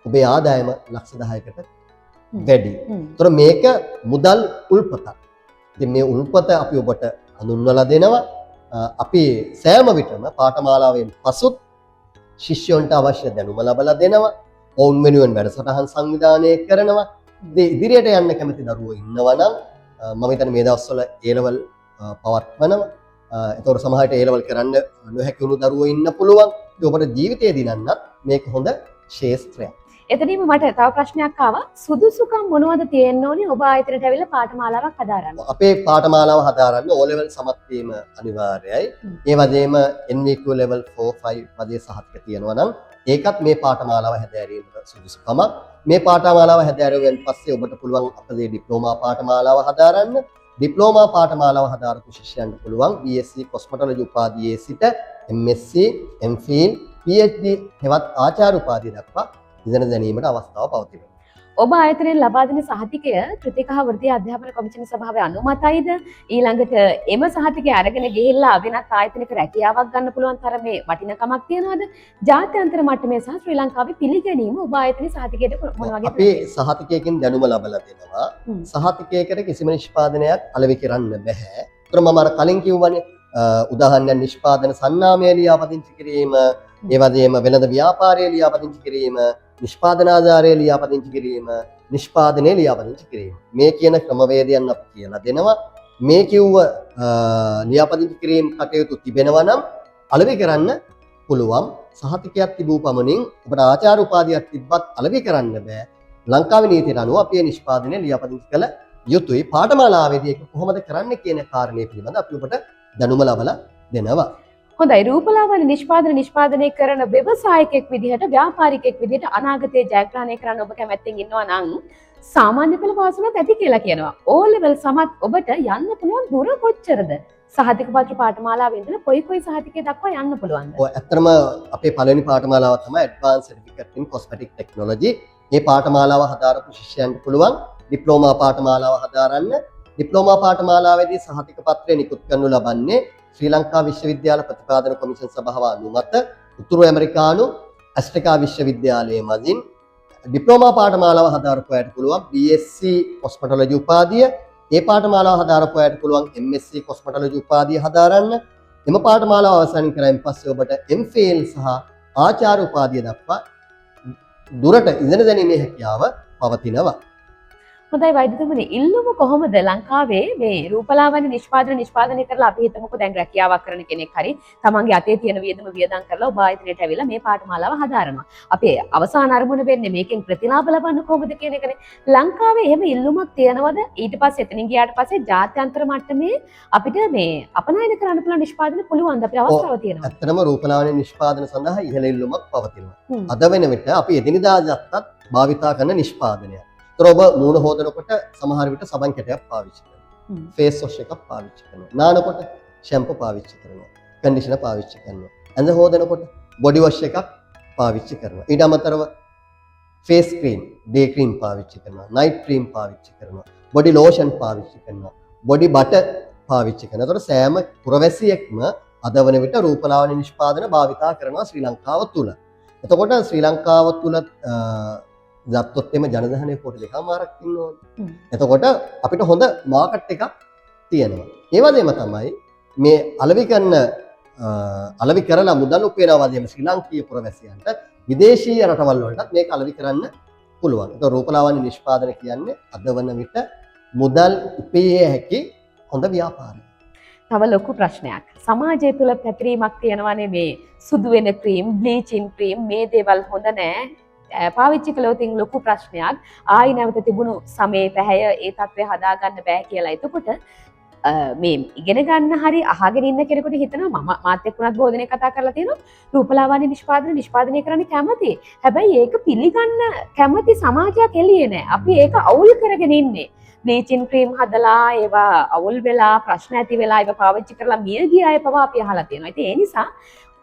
ඔබේ ආදායම ලක්ෂ 10කට වැඩි. ඒතර මේක මුදල් උල්පතක්. ඉතින් මේ උල්පත අපි ඔබට හඳුන්වලා දෙනවා. අපි සෑම විටම පාඨමාලාවෙන් පසුත් ශිෂ්‍යයන්ට අවශ්‍ය දැනුම ලබා දෙනවා. ඔවුන් වෙනුවෙන් වැඩසටහන් සංවිධානය කරනවා. ඉදිරියට යන්න කැමති දරුවෝ ඉන්නවා නම් මම හිතන්නේ මේ දවස්වල A level පවත්වනවා. ඒතකොට සමහරට A level කරන්න නොහැකි වුණු දරුවෝ ඉන්න පුළුවන්. ඒක ඔබට ජීවිතේ දිනන්නත් මේක හොඳ ශේස්ත්‍රයක්. එතනදීම මට තව ප්‍රශ්නයක් ආවා. සුදුසුකම් මොනවද තියෙන්න ඕනේ ඔබ ආයතනයට ඇවිල්ලා පාඨමාලාවක් හදාරන්න? අපේ පාඨමාලාව හදාරන්න O level සමත් වීම අනිවාර්යයි. ඒ වගේම NVQ level 4 5 පදේ සහතික තියෙනවා නම් ඒකත් මේ පාඨමාලාව හැදෑරීමට සුදුසුකමක්. මේ පාඨමාලාව හැදෑරුවෙන් පස්සේ ඔබට පුළුවන් අපේ ඩිප්ලෝමා පාඨමාලාව හදාරන්න. ඩිප්ලෝමා පාඨමාලාව හදාරපු ශිෂ්‍යයන්ට පුළුවන් BSc කොස්මොටොලොජි උපාධියේ සිට MSc MPhil PhD හෙවත් ආචාර්ය උපාධිය දක්වා ඉගෙන ගැනීමට අවස්ථාව පවතිනවා. ඔබ ආයතනයෙන් ලබා දෙන සහතිකය ත්‍රිතික හා වෘත්තීය අධ්‍යාපන කොමිෂන් සභාවේ අනුමතයිද? ඊළඟට එම සහතිකය අරගෙන ගිහිල්ලා වෙනත් ආයතනයක රැකියාවක් ගන්න පුළුවන් තරමේ වටිනකමක් තියනවද? ජාත්‍යන්තර මට්ටමේ සහ ශ්‍රී ලංකාවේ පිළිගැනීම ඔබ ආයතනයේ සහතිකයට මොන වගේ අපි සහතිකයකින් දැනුම ලබලා දෙනවා. සහතිකයකට කිසිම නිෂ්පාදනයක් අලෙවි කරන්න බෑ. ඒතර මම අර කලින් කිව්වනේ උදාහරණයක් නිෂ්පාදන සන්නාමය ලියාපදිංචි කිරීම, ඒ වගේම වෙළඳ ව්‍යාපාරයේ ලියාපදිංචි කිරීම, නිෂ්පාදන ආධාරයේ ලියාපදිංචි කිරීම, නිෂ්පාදනයේ ලියාපදිංචි කිරීම. මේ කියන ක්‍රමවේදයන් අපි කියලා දෙනවා. මේ කිව්ව ලියාපදිංචි කිරීම කටයුතු තිබෙනවා නම් අලෙවි කරන්න පුළුවන්. සහතිකයක් තිබූ පමණින් ඔබට ආචාර්ය උපාධියක් තිබ්බත් අලෙවි කරන්න බෑ. ලංකාවේ නීතියට අනුව අපි නිෂ්පාදනයේ ලියාපදිංචි කළ යුතුයි. පාඨමාලාවේදී ඒක කොහොමද කරන්නේ කියන කාරණේ පිළිබඳ අපි ඔබට දැනුම ලබලා දෙනවා. හොඳයි. රූපලාවන්‍ය නිෂ්පාදනය කරන ව්‍යවසායකෙක් විදිහට, ව්‍යාපාරිකයෙක් විදිහට අනාගතයේ ජයග්‍රහණය කරන්න ඔබ කැමැත්තෙන් ඉන්නවා නම් සාමාන්‍ය පෙළ පාසලක් ඇති කියලා කියනවා. O level සමත් ඔබට යන්න පුළුවන් දුර කොච්චරද? සහතික පත්‍ර පාඨමාලාවේ ඉඳලා කොයි සහතිකය දක්වා යන්න පුළුවන්ද? ඔය ඇත්තටම අපේ පළවෙනි පාඨමාලාව තමයි Advanced Certificate in Cosmetic Technology. මේ පාඨමාලාව හදාරපු ශිෂ්‍යයන්ට පුළුවන් ඩිප්ලෝමා පාඨමාලාව හදාරන්න. ඩිප්ලෝමා පාඨමාලාවේදී සහතික පත්‍රය නිකුත් කරනු ලබන්නේ ශ්‍රී ලංකා විශ්වවිද්‍යාල ප්‍රතිපාදන කොමිෂන් සභාව අනුමත උතුරු ඇමරිකානු ඇස්ට්‍රිකා විශ්වවිද්‍යාලයේ මගින් ඩිප්ලෝමා පාඨමාලාව හදාරපු අයට පුළුවන් BSc කොස්මොටොලොජි උපාධිය, ඒ පාඨමාලාව හදාරපු අයට පුළුවන් MSc කොස්මොටොලොජි උපාධිය හදාරන්න. එම පාඨමාලාව අවසන් කරයින් පස්සේ ඔබට MPhil සහ ආචාර්ය උපාධිය දක්වා දුරට ඉගෙන ගැනීමේ හැකියාව පවතිනවා. හොඳයි වෛද්‍යතුමනි, ඉල්ලුම කොහොමද ලංකාවේ මේ රූපලාවන්‍ය නිෂ්පාදනය කරලා අපි හිතමුකෝ දැන් රැකියාවක් කරන කෙනෙක් හරි තමන්ගේ අතේ තියෙන වියදම වියදම් කරලා ඔබ ආයතනයට ඇවිල්ලා මේ පාඨමාලාව හදාරනවා. අපේ අවසාන අරමුණ වෙන්නේ මේකෙන් ප්‍රතිලාභ ලබන්න කොහොමද කියන එකනේ. ලංකාවේ එහෙම ඉල්ලුමක් තියනවද? ඊට පස්සේ එතනින් ගියාට පස්සේ ජාත්‍යන්තර මට්ටමේ අපිට මේ අපනයන කරන්න පුළුවන් නිෂ්පාදන පුළුවන් ද? අපිට අවස්ථාව තියෙනවා. ඇත්තටම රූපලාවන්‍ය නිෂ්පාදන සඳහා ඉහළ ඉල්ලුමක් පවතිනවා. අද වෙන විට අපි එදිනදා ජත්තත් භාවිතා කරන නිෂ්පාදනයක්. ඔබ මූණ හොදනකොට සමහර විට සබන් කැටයක් පාවිච්චි කරනවා. ෆේස් වොෂ් එකක් පාවිච්චි කරනවා. නානකොට ෂැම්පූ පාවිච්චි කරනවා. කන්ඩිෂනර් පාවිච්චි කරනවා. ඇඳ හොදනකොට බොඩි වොෂ් එකක් පාවිච්චි කරනවා. ඊට අමතරව ෆේස් ක්‍රීම්, ඩේ ක්‍රීම් පාවිච්චි කරනවා. නයිට් ක්‍රීම් පාවිච්චි කරනවා. බොඩි ලෝෂන් පාවිච්චි කරනවා. බොඩි බටර් පාවිච්චි කරනවා. ඒතකොට සෑම පුරවැසියෙක්ම අද වන විට රූපලාවන්‍ය නිෂ්පාදන භාවිතා කරනවා ශ්‍රී ලංකාව තුල. එතකොට ශ්‍රී ලංකාව තුල ගත්තොත් එම ජනදහනය කොට දෙකමාරක් ඉන්නවා. එතකොට අපිට හොඳ මාකට් එකක් තියෙනවා. ඒ වගේම තමයි මේ අලෙවි කරලා මුදල් උපයනවා වගේම ශ්‍රී ලාංකීය පුරවැසියන්ට විදේශීය රටවල් වලටත් මේක අලෙවි කරන්න පුළුවන්. ඒක රූපලාවන්‍ය නිෂ්පාදන කියන්නේ අද වන විට මුදල් උපයවිය හැකි හොඳ ව්‍යාපාරයක්. තව ලොකු ප්‍රශ්නයක්. සමාජය තුළ පැතිරීමක් තියෙනවානේ මේ සුදු වෙන ක්‍රීම්, බ්ලීචින් ක්‍රීම්, මේ දේවල් හොඳ නෑ. පාවිච්චි කළොත් ලොකු ප්‍රශ්නයක්. ආයි නැවත තිබුණු සමේ පැහැය ඒ තත්ත්වය හදාගන්න බෑ කියලා. එතකොට මේ ඉගෙන ගන්න හරි අහගෙන ඉන්න කෙනෙකුට හිතනවා මම මාත් එක්කනත් බොහෝ දෙනෙක් කතා කරලා තියෙනවා රූපලාවන්‍ය නිෂ්පාදනය කරන්න කැමති. හැබැයි ඒක පිළිගන්න කැමති සමාජයක් එළියේ නෑ. අපි ඒක අවුල් කරගෙන ඉන්නේ. බ්ලීචින් ක්‍රීම් හදලා ඒවා අවුල් වෙලා ප්‍රශ්න ඇති වෙලා ඒවා පාවිච්චි කරලා මිය ගිය අය පවා අපි අහලා තියෙනවා. ඉතින් ඒ නිසා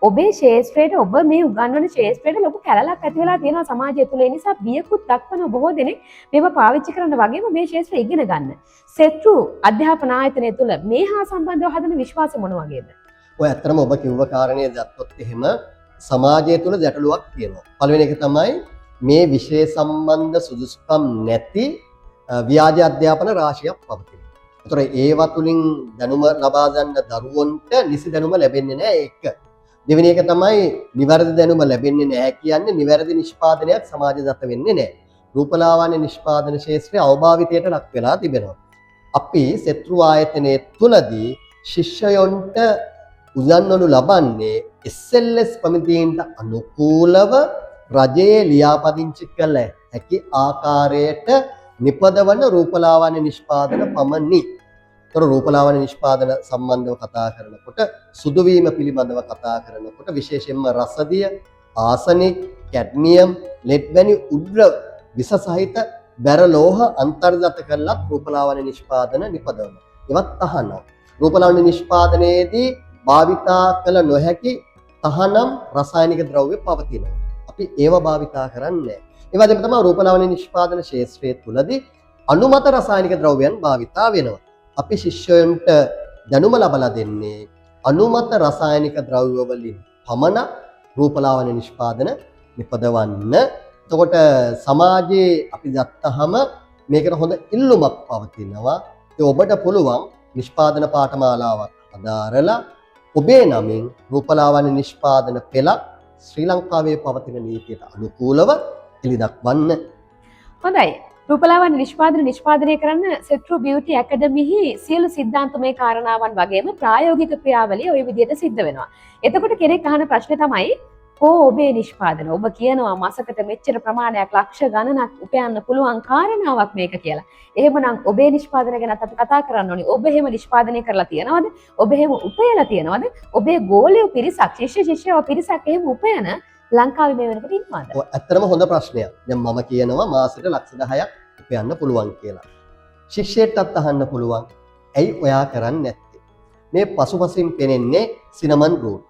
ඔබේ ශේෂ්ත්‍රයට ඔබ මේ උගන්වන ශේෂ්ත්‍රයට ලොකු කැලලක් ඇති වෙලා තියෙනවා සමාජය තුළ. ඒ නිසා බියකුත් දක්වන බොහෝ දෙනෙක් මේවා පාවිච්චි කරන වගේම මේ ශේෂ්ත්‍රය ඉගෙන ගන්න. සෙට්රු අධ්‍යාපන ආයතනය තුළ මේ හා සම්බන්ධව හදන විශ්වාසය මොන වගේද? ඔය ඇත්තටම ඔබ කිව්ව කාරණේ දැක්කොත් එහෙම සමාජය තුළ ගැටලුවක් තියෙනවා. පළවෙනි එක තමයි මේ විෂය සම්බන්ධ සුදුසුකම් නැති ව්‍යාජ අධ්‍යාපන රාශියක් පවතිනවා. ඒතර ඒවා තුලින් දැනුම ලබා ගන්න දරුවන්ට නිසි දැනුම ලැබෙන්නේ නැහැ ඒක. දෙවෙනි එක තමයි නිවැරදි දැනුම ලැබෙන්නේ නැහැ කියන්නේ නිවැරදි නිෂ්පාදනයක් සමාජගත වෙන්නේ නැහැ. රූපලාවන්‍ය නිෂ්පාදන ක්ෂේත්‍රය අවභාවිතයට ලක් වෙලා තිබෙනවා. අපි සෙත්‍රු ආයතනයේ තුලදී ශිෂ්‍යයන්ට උගන්වනු ලබන්නේ SLS ප්‍රමිතීන්ට අනුකූලව රජයේ ලියාපදිංචි කළ හැකි ආකාරයට නිපදවන රූපලාවන්‍ය නිෂ්පාදන පමණි. ඒතර රූපලාවන්‍ය නිෂ්පාදන සම්බන්ධව කතා කරනකොට සුදු වීම පිළිබඳව කතා කරනකොට විශේෂයෙන්ම රසදිය, ආසනික්, කැඩ්මියම්, ලෙඩ් වැනි උග්‍ර විස සහිත බැර ලෝහ අන්තර්ගත කරලා රූපලාවන්‍ය නිෂ්පාදන නිපදවනවා. ඒවත් තහනම්. රූපලාවන්‍ය නිෂ්පාදනයේදී භාවිතා කළ නොහැකි තහනම් රසායනික ද්‍රව්‍ය පවතිනවා. අපි ඒව භාවිතා කරන්නේ නැහැ. ඒ වගේම තමයි රූපලාවන්‍ය නිෂ්පාදන ක්ෂේත්‍රයේ තුලදී අනුමත රසායනික ද්‍රව්‍යයන් භාවිතා වෙනවා. අපි ශිෂ්‍යයන්ට දැනුම ලබා දෙන්නේ අනුමත රසායනික ද්‍රව්‍ය වලින් පමණ රූපලාවන්‍ය නිෂ්පාදන නිපදවන්න. එතකොට සමාජයේ අපි ගත්තහම මේකට හොඳ ඉල්ලුමක් පවතිනවා. ඒ ඔබට පුළුවන් නිෂ්පාදන පාඨමාලාවක් අදාරලා ඔබේ නමින් රූපලාවන්‍ය නිෂ්පාදන පෙළක් ශ්‍රී ලංකාවේ පවතින නීතියට අනුකූලව එළිදක්වන්න. හොඳයි. රූපලාවන්‍ය නිෂ්පාදනය කරන්න සෙට්රු බියුටි ඇකඩමිහි සියලු සිද්ධාන්ත මේ කාරණාවන් වගේම ප්‍රායෝගික ක්‍රියාවලිය ওই විදිහට සිද්ධ වෙනවා. එතකොට කෙනෙක් අහන ප්‍රශ්නේ තමයි ඔබේ නිෂ්පාදන ඔබ කියනවා මාසකට මෙච්චර ප්‍රමාණයක් ලක්ෂ ගණනක් උපයන්න පුළුවන් කාරණාවක් මේක කියලා. එහෙමනම් ඔබේ නිෂ්පාදනය ගැන අපි කතා කරන්න ඕනේ. ඔබ එහෙම නිෂ්පාදනය කරලා තියෙනවද? ඔබ එහෙම උපයලා තියෙනවද? ඔබේ ගෝලිය පිරිසක් ශිෂ්‍යව පිරිසක් එහෙම උපයන ලංකාවේ මේ වෙනකොට ඉන්නවද? ඔව් ඇත්තටම හොඳ ප්‍රශ්නයක්. දැන් මම කියනවා මාසෙට ලක්ෂ 10ක් උපයන්න පුළුවන් කියලා. ශිෂ්‍යයෙක්ටත් අහන්න පුළුවන්. ඇයි ඔයා කරන්නේ නැත්තේ? මේ පසුපසින් පෙනෙන්නේ සිනමන් රූට්.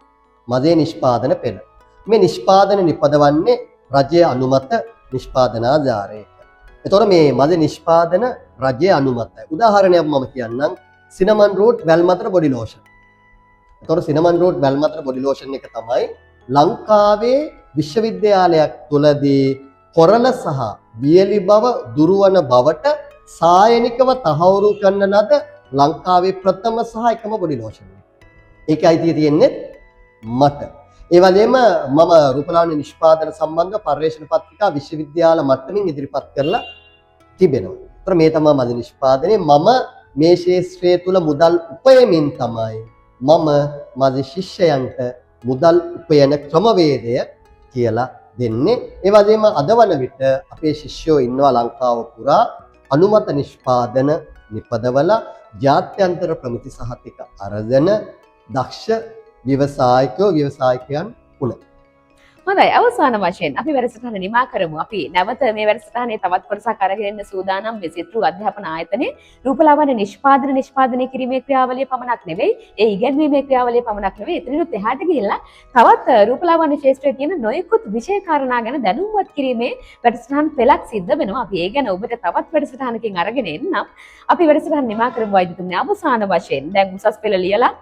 මදේ නිෂ්පාදන පෙළ. මේ නිෂ්පාදන නිපදවන්නේ රජයේ අනුමත නිෂ්පාදනාගාරයක. එතකොට මේ මද නිෂ්පාදන රජයේ අනුමතයි. උදාහරණයක් මම කියන්නම්. සිනමන් රූට් වැල්මතර බොඩි ලෝෂන්. එතකොට සිනමන් රූට් වැල්මතර බොඩි ලෝෂන් එක තමයි ලංකාවේ විශ්වවිද්‍යාලයක් තුලදී කොරළ සහ වියලි බව දුරවන බවට සායනිකව තහවුරු කරන ලද ලංකාවේ ප්‍රථම සහ එකම බොඩි ලෝෂන්. ඒකයි අයිතිය තියෙන්නේ මට. ඒ වගේම මම රූපලාවන්‍ය නිෂ්පාදන සම්බන්ධ පර්යේෂණ පත්‍රිකා විශ්වවිද්‍යාල මට්ටමින් ඉදිරිපත් කරලා තිබෙනවා. ඒතර මේ තමයි මද නිෂ්පාදනයේ මම මේ ශාස්ත්‍රයේ තුල මුදල් උපයමින් තමයි මම මද ශිෂ්‍යයන්ට මුදල් උපයන ක්‍රමවේදය කියලා දෙන්නේ. ඒ වගේම අද වන විට අපේ ශිෂ්‍යයෝ ඉන්නවා ලංකාව පුරා අනුමත නිෂ්පාදන නිපදවලා ජාත්‍යන්තර ප්‍රමිති සහතික අරගෙන දක්ෂ ව්‍යවසායකයන් වුණා. හොඳයි අවසාන වශයෙන් අපි වැඩසටහන නිමා කරමු. අපි නැවත මේ වැඩසටහනේ තවත් කොටසක් අරගෙන එන්න සූදානම් මේ සිත්රු අධ්‍යාපන ආයතනයේ රූපලාවන්‍ය නිෂ්පාදනය කිරීමේ ක්‍රියාවලිය පමණක් නෙවෙයි, ඒ ඉගැන්වීමේ ක්‍රියාවලිය පමණක් නෙවෙයි, එතනිනුත් එහාට ගිහිල්ලා තවත් රූපලාවන්‍ය ක්ෂේත්‍රයේ තියෙන නොයෙකුත් විෂය කාරණා ගැන දැනුම්වත් කිරීමේ වැඩසටහන් පෙළක් සිද්ධ වෙනවා. අපි ඒ ගැන ඔබට තවත් වැඩසටහනකින් අරගෙන එන්නම්. අපි වැඩසටහන නිමා කරමු වෛද්‍යතුමනි. අවසාන වශයෙන් දැන් උසස් පෙළ ලියලා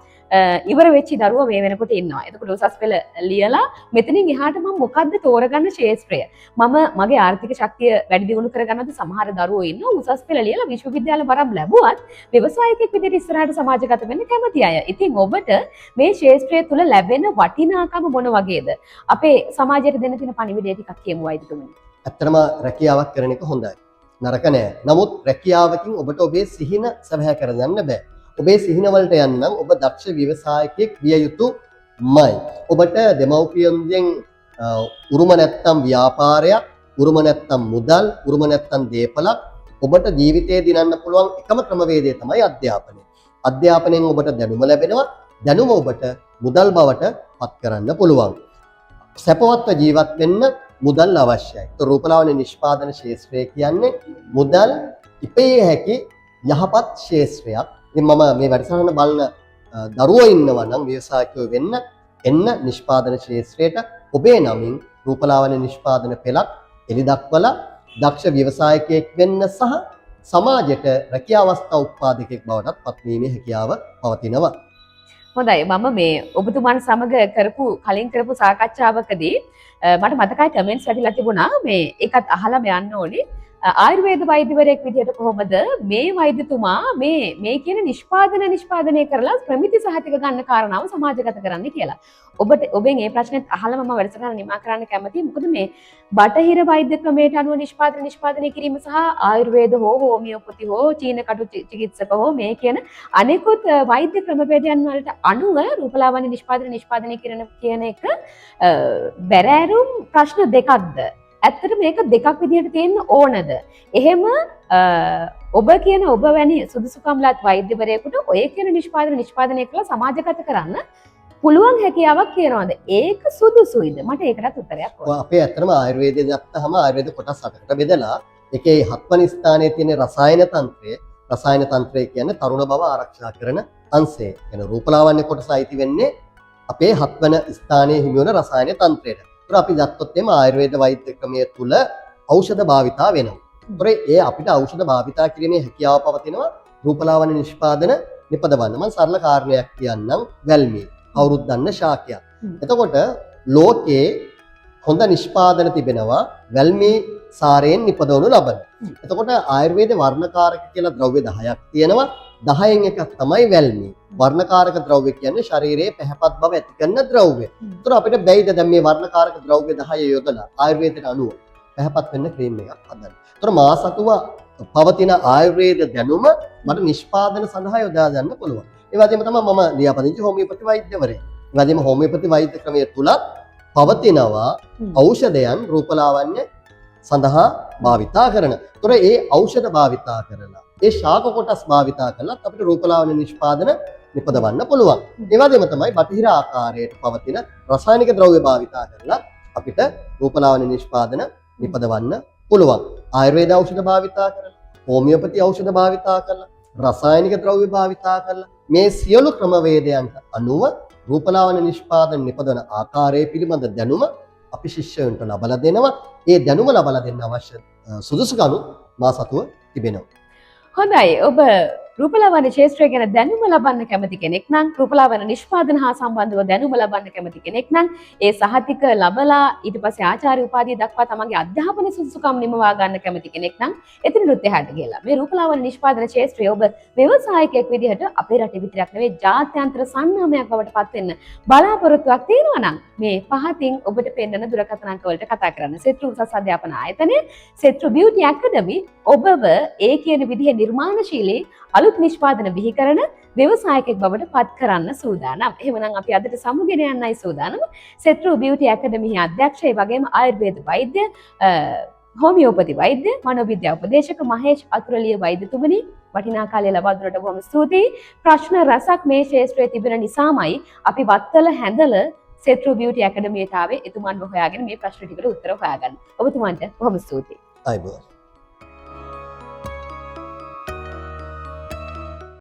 ඉවර වෙච්ච දරුවෝ මේ වෙනකොට ඉන්නවා. එතකොට උසස් පෙළ ලියලා මෙතනින් එහාට මම මොකද්ද තෝරගන්න ක්ෂේත්‍රය? මම මගේ ආර්ථික ශක්තිය වැඩි දියුණු කරගන්නත් සමහර දරුවෝ ඉන්නවා. උසස් පෙළ ලියලා විශ්වවිද්‍යාල වරම් ලැබුවත් ව්‍යවසායකෙක් විදිහට ඉස්සරහට සමාජගත වෙන්න කැමති අය. ඉතින් ඔබට මේ ක්ෂේත්‍රය තුල ලැබෙන වටිනාකම මොන වගේද? අපේ සමාජයට දෙන්න තියෙන පණිවිඩය ටිකක් කියමු වෛද්‍යතුමනි. ඇත්තටම රැකියාවක් කරන එක හොඳයි. නරක නෑ. නමුත් රැකියාවකින් ඔබට ඔබේ සිහින සැබෑ කරගන්න බෑ. ඔබේ සිහින වලට යන්නම් ඔබ දක්ෂ ව්‍යවසායකයෙක් විය යුතුමයි. ඔබට දෙමව්පියන්ගෙන් උරුම නැත්තම් ව්‍යාපාරයක්, උරුම නැත්තම් මුදල්, උරුම නැත්තම් දේපලක් ඔබට ජීවිතේ දිනන්න පුළුවන් එකම ක්‍රමවේදය තමයි අධ්‍යාපනය. අධ්‍යාපනයෙන් ඔබට දැනුම ලැබෙනවා. දැනුම ඔබට මුදල් බවට පත් කරන්න පුළුවන්. සැපවත්ව ජීවත් වෙන්න මුදල් අවශ්‍යයි. તો රූපලාවන්‍ය නිෂ්පාදන ක්ෂේත්‍රය කියන්නේ මුදල් ඉපේ හැකි යහපත් ක්ෂේත්‍රයක්. ඉතින් මම මේ වැඩසටහන බලන දරුවෝ ඉන්නවා නම් ව්‍යවසායකයෝ වෙන්න එන්න නිෂ්පාදන ක්ෂේත්‍රයට ඔබේ නමින් රූපලාවන්‍ය නිෂ්පාදන පෙළක් එළි දක්වලා දක්ෂ ව්‍යවසායකයෙක් වෙන්න සහ සමාජයට රැකියා අවස්ථා උත්පාදකයෙක් බවටත් පත්වීමේ හැකියාව පවතිනවා. හොඳයි මම මේ ඔබතුමන් සමග කලින් කරපු සාකච්ඡාවකදී මට මතකයි කමෙන්ට්ස් වැටිලා තිබුණා මේ ඒකත් අහලා යන්න ඕනේ. ආයුර්වේද වෛද්‍යවරයෙක් විදිහට කොහොමද මේ වෛද්‍යතුමා මේ කියන නිෂ්පාදනය කරලා ප්‍රමිති සහතික ගන්න කාරණාව සමාජගත කරන්න කියලා. ඔබෙන් මේ ප්‍රශ්නෙත් අහලා මම වැඩසටහන නිමා කරන්න කැමතියි. මොකද මේ බටහිර වෛද්‍ය ක්‍රමයට අනුව නිෂ්පාදනය කිරීම සහ ආයුර්වේද හෝ හෝමියෝපති හෝ චීන කටු චිකිත්සක හෝ මේ කියන අනෙකුත් වෛද්‍ය ක්‍රමවේදයන් වලට අනුව රූපලාවන්‍ය නිෂ්පාදනය කියන එක බැරෑරුම් ප්‍රශ්න දෙකක්ද? ඇත්තට මේක දෙකක් විදිහට තියෙන්න ඕනද? එහෙම ඔබ කියන ඔබ වැනි සුදුසුකම්ලත් වෛද්‍යවරයෙකුට ඔය කියන නිෂ්පාදනය කළා සමාජගත කරන්න පුළුවන් හැකියාවක් තියනවාද? ඒක සුදුසුයිද? මට ඒකටත් උත්තරයක් ඕන. අපේ ඇත්තටම ආයුර්වේදය ගත්තහම ආයුර්වේද කොටස් 8කට බෙදලා එකේ 7 වෙනි ස්ථානයේ තියෙන රසායන තන්ත්‍රය කියන්නේ තරුණ බව ආරක්ෂා කරන අංශය. එන රූපලාවන්‍ය කොටස අයිති වෙන්නේ අපේ 7 වෙනි ස්ථානයේ හිමි වන රසායන තන්ත්‍රයට. ඒතර අපි ගත්තොත් එimhe ආයුර්වේද වෛද්‍ය ක්‍රමයේ තුල ඖෂධ භාවිතා වෙනවා. ඒතර ඒ අපිට ඖෂධ භාවිතා කිරීමේ හැකියාව පවතිනවා රූපලාවන්‍ය නිෂ්පාදන නිපදවන්න. මම සරල කාරණයක් කියන්නම්. වැල්මී කවුරුත් දන්න ශාකයක්. එතකොට ලෝකයේ හොඳ නිෂ්පාදන තිබෙනවා වැල්මී සාරයෙන් නිපදවනු ලබන. එතකොට ආයුර්වේද වර්ණකාරක කියලා ද්‍රව්‍ය 10ක් තියෙනවා. 10න් එකක් තමයි වැල්මී. වර්ණකාරක ද්‍රව්‍ය කියන්නේ ශරීරයේ පැහැපත් බව ඇති කරන ද්‍රව්‍ය. ඒතර අපිට බැයිද දැන් මේ වර්ණකාරක ද්‍රව්‍ය 10 යොදලා ආයුර්වේදයට අනුව පැහැපත් වෙන්න ක්‍රීම් එකක් හදන්න. ඒතර මා සතුව පවතින ආයුර්වේද දැනුම මට නිෂ්පාදන සඳහා යොදා ගන්න පුළුවන්. ඒ වගේම තමයි මම ලියාපදිංචි හෝමියෝපති වෛද්‍යවරයෙක්. ඒ වගේම හෝමියෝපති වෛද්‍ය ක්‍රමයේ තුලත් පවතිනවා ඖෂධයන් රූපලාවන්‍ය සඳහා භාවිතා කරන. ඒතර ඒ ඖෂධ භාවිතා කරලා ඒ ශාක කොටස් භාවිතා කළත් අපිට රූපලාවන්‍ය නිෂ්පාදන නිපදවන්න පුළුවන්. ඒ වගේම තමයි බටහිර ආකාරයට පවතින රසායනික ද්‍රව්‍ය භාවිතා කරලා අපිට රූපලාවන්‍ය නිෂ්පාදන නිපදවන්න පුළුවන්. ආයුර්වේද ඖෂධ භාවිතා කරලා, හෝමියෝපති ඖෂධ භාවිතා කරලා, රසායනික ද්‍රව්‍ය භාවිතා කරලා මේ සියලු ක්‍රමවේදයන්ට අනුව රූපලාවන්‍ය නිෂ්පාදන නිපදවන ආකාරය පිළිබඳ දැනුම අපි ශිෂ්‍යයන්ට ලබා දෙනවා. ඒ දැනුම ලබා දෙන්න අවශ්‍ය සුදුසුකම් මා සතුව තිබෙනවා. හොඳයි. ඔබ රූපලාවන්‍ය ක්ෂේත්‍රය ගැන දැනුම ලබන්න කැමති කෙනෙක් නම්, රූපලාවන්‍ය නිෂ්පාදන හා සම්බන්ධව දැනුම ලබන්න කැමති කෙනෙක් නම්, ඒ සහතික ලබලා ඊට පස්සේ ආචාර්ය උපාධිය දක්වා තමන්ගේ අධ්‍යාපන සුදුසුකම් නිමවා ගන්න කැමති කෙනෙක් නම් එතනට එහාට ගිහලා මේ රූපලාවන්‍ය නිෂ්පාදන ක්ෂේත්‍රය ඔබ ව්‍යවසායකයෙක් විදිහට අපේ රටේ විතරක් නෙවෙයි ජාත්‍යන්තර සංනාමයක් බවට පත් වෙන්න බලාපොරොත්තුවක් තියෙනවා නම් මේ පහතින් ඔබට පෙන්වන දුරකථන අංක වලට කතා කරන්න. සෙත්රු උසස් අධ්‍යාපන ආයතනය, සෙත්රු බියුටි ඇකඩමි ඔබව ඒ කියන විදිහේ නිර්මාණශීලී අලුත් නිෂ්පාදන බිහි කරන ව්‍යවසායකයෙක් බවට පත් කරන්න සූදානම්. එහෙමනම් අපි අදට සමුගෙන යන්නයි සූදානම්. සෙත්රු බියුටි ඇකඩමි අධ්‍යක්ෂ, ඒ වගේම ආයුර්වේද වෛද්‍ය, හෝමියෝපති වෛද්‍ය, මනෝවිද්‍යා උපදේශක මහේෂ් අතුරලිය වෛද්‍යතුමනි, වටිනා කාලය ලබා දුන්නට බොහොම ස්තුතියි. ප්‍රශ්න රසක් මේ ක්ෂේත්‍රයේ තිබෙන නිසාමයි අපි වත්තල හැඳල සෙත්රු බියුටි ඇකඩමියට ආවේ. එතුමන්ව හොයාගෙන මේ ප්‍රශ්න ටිකට උත්තර හොයාගන්න. ඔබතුමන්ට බොහොම ස්තුතියි. අයබෝවන්.